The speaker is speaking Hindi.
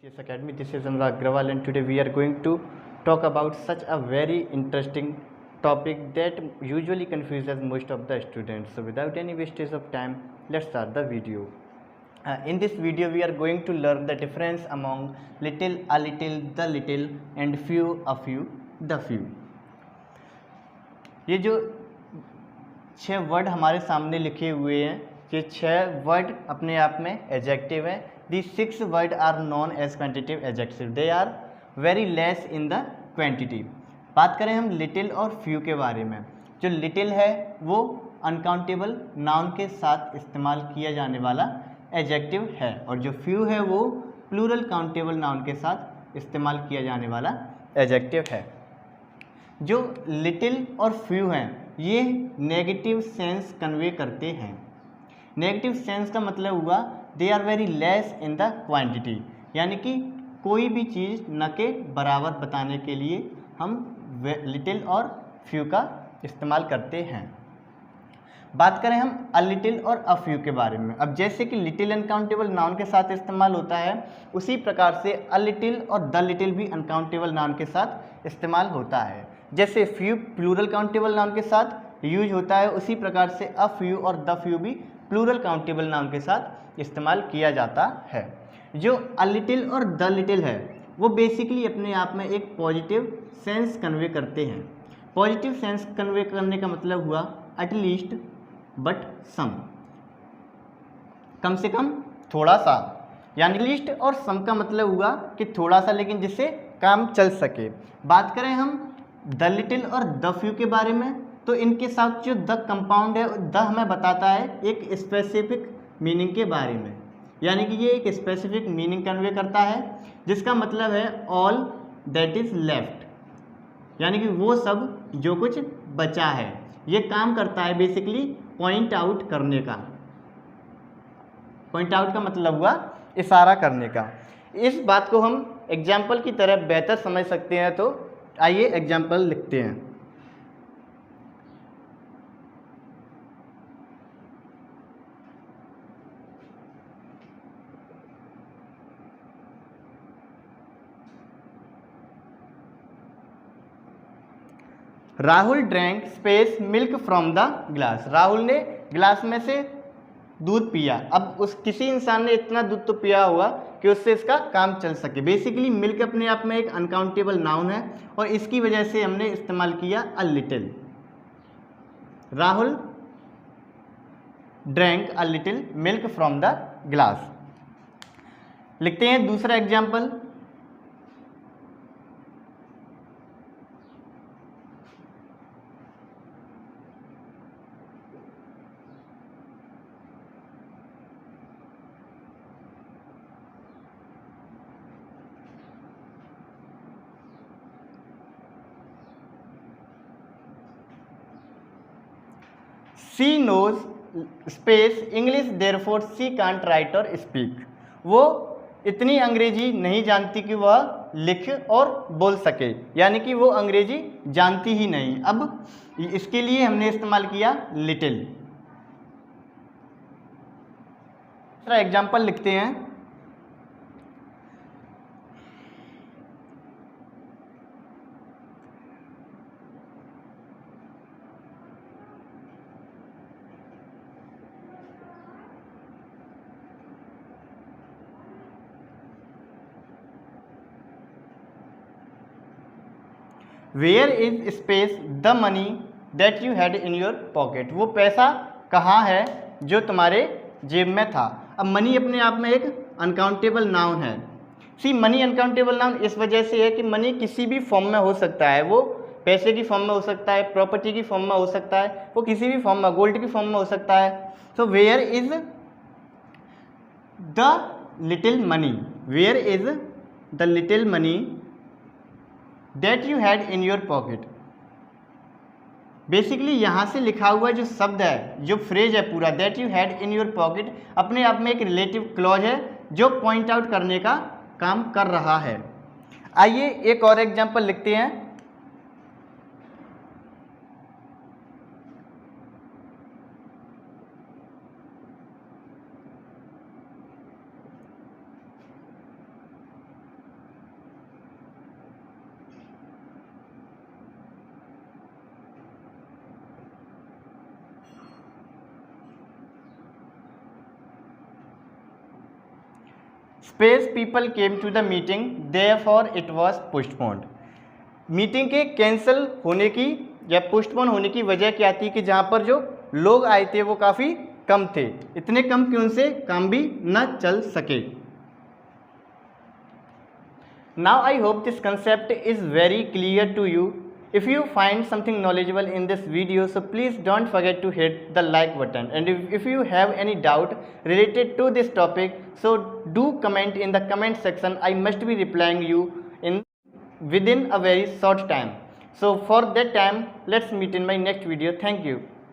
TCS Academy. This is Anurag Agrawal, and today we are going to talk about such a very interesting topic that usually confuses most of the students. So without any wastage of time, let's start the video. In this video we are going to learn the difference among little, a little, the little and few, a few, the few. ये जो 6 वर्ड हमारे सामने लिखे हुए हैं, ये 6 वर्ड अपने आप में एडजेक्टिव है. These 6 word are known as quantitative adjective. They are very less in the quantity. बात करें हम लिटिल और फ्यू के बारे में. जो लिटिल है वो अनकाउंटेबल नाउन के साथ इस्तेमाल किया जाने वाला एडजेक्टिव है, और जो फ्यू है वो प्लूरल काउंटेबल नाउन के साथ इस्तेमाल किया जाने वाला एडजेक्टिव है. जो लिटिल और फ्यू हैं ये नेगेटिव सेंस कन्वे करते हैं. नेगेटिव सेंस का मतलब हुआ they are very less in the quantity, यानी कि कोई भी चीज़ न के बराबर बताने के लिए हम लिटिल और फ्यू का इस्तेमाल करते हैं. बात करें हम अ लिटिल और अ फ्यू के बारे में. अब जैसे कि लिटिल अनकाउंटेबल नाउन के साथ इस्तेमाल होता है, उसी प्रकार से अ लिटिल और द लिटिल भी अनकाउंटेबल नाउन के साथ इस्तेमाल होता है. जैसे फ्यू प्लूरल काउंटेबल नाउन के साथ यूज होता है, उसी प्रकार से अ फ्यू और द फ्यू भी प्लूरल काउंटेबल नाउन के साथ इस्तेमाल किया जाता है. जो अ लिटिल और द लिटिल है वो बेसिकली अपने आप में एक पॉजिटिव सेंस कन्वे करते हैं. पॉजिटिव सेंस कन्वे करने का मतलब हुआ एटलीस्ट, बट सम, कम से कम, थोड़ा सा. यानी लिस्ट और सम का मतलब हुआ कि थोड़ा सा लेकिन जिससे काम चल सके. बात करें हम द लिटिल और द फ्यू के बारे में, तो इनके साथ जो द कंपाउंड है, द हमें बताता है एक स्पेसिफिक मीनिंग के बारे में. यानी कि ये एक स्पेसिफिक मीनिंग कन्वे करता है, जिसका मतलब है ऑल दैट इज लेफ्ट, यानी कि वो सब जो कुछ बचा है. ये काम करता है बेसिकली पॉइंट आउट करने का. पॉइंट आउट का मतलब हुआ इशारा करने का. इस बात को हम एग्जाम्पल की तरह बेहतर समझ सकते हैं, तो आइए एग्जाम्पल लिखते हैं. Rahul drank space milk from the glass. Rahul ने ग्लास में से दूध पिया. अब उस किसी इंसान ने इतना दूध तो पिया होगा कि उससे इसका काम चल सके. बेसिकली मिल्क अपने आप में एक अनकाउंटेबल नाउन है, और इसकी वजह से हमने इस्तेमाल किया a little. Rahul drank a little milk from the glass. लिखते हैं दूसरा example. She knows space English therefore she can't write or speak. वो इतनी अंग्रेजी नहीं जानती कि वह लिख और बोल सके, यानी कि वो अंग्रेजी जानती ही नहीं. अब इसके लिए हमने इस्तेमाल किया लिटिल. दूसरा एग्जाम्पल लिखते हैं. Where is space the money that you had in your pocket. वो पैसा कहाँ है जो तुम्हारे जेब में था. अब मनी अपने आप में एक अनकाउंटेबल नाउन है. सी मनी अनकाउंटेबल नाउन इस वजह से है कि मनी किसी भी फॉर्म में हो सकता है. वो पैसे की फॉर्म में हो सकता है, प्रॉपर्टी की फॉर्म में हो सकता है, वो किसी भी फॉर्म में, गोल्ड की फॉर्म में हो सकता है. So where is the little money, where is the little money that you had in your pocket. Basically यहाँ से लिखा हुआ जो शब्द है, जो फ्रेज है पूरा, that you had in your pocket, अपने आप में एक रिलेटिव क्लॉज है जो पॉइंट आउट करने का काम कर रहा है. आइए एक और एग्जांपल लिखते हैं. Space people came to the meeting, therefore it was postponed. Meeting के कैंसिल होने की या पोस्टपोन होने की वजह क्या थी कि जहाँ पर जो लोग आए थे वो काफ़ी कम थे, इतने कम कि उनसे काम भी न चल सके। Now I hope this concept is very clear to you. If you find something knowledgeable in this video, so please don't forget to hit the like button, and if you have any doubt related to this topic, so do comment in the comment section. I must be replying you in within a very short time. So for that time, let's meet in my next video. Thank you.